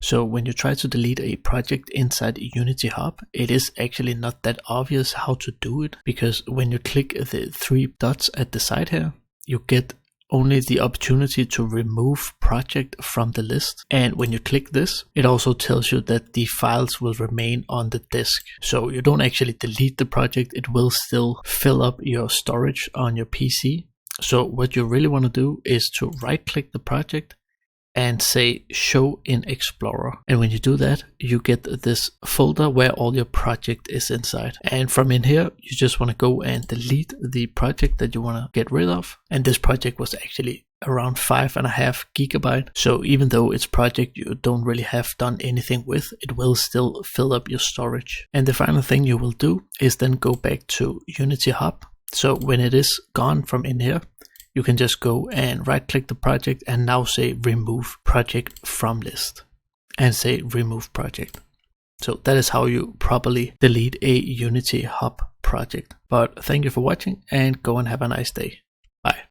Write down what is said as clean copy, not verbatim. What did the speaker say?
So when you try to delete a project inside Unity Hub, it is actually not that obvious how to do it, because when you click the 3 dots at the side here, you get only the opportunity to remove project from the list. And when you click this, it also tells you that the files will remain on the disk. So you don't actually delete the project, it will still fill up your storage on your PC. So what you really want to do is to right click the project and say show in Explorer. And when you do that, you get this folder where all your project is inside. And from in here, you just want to go and delete the project that you want to get rid of. And this project was actually around 5.5 gigabyte. So even though it's project you don't really have done anything with, it will still fill up your storage. And the final thing you will do is then go back to Unity Hub. So when it is gone from in here, you can just go and right click the project and now say remove project from list and say remove project. So that is how you properly delete a Unity Hub project. But thank you for watching and go and have a nice day. Bye.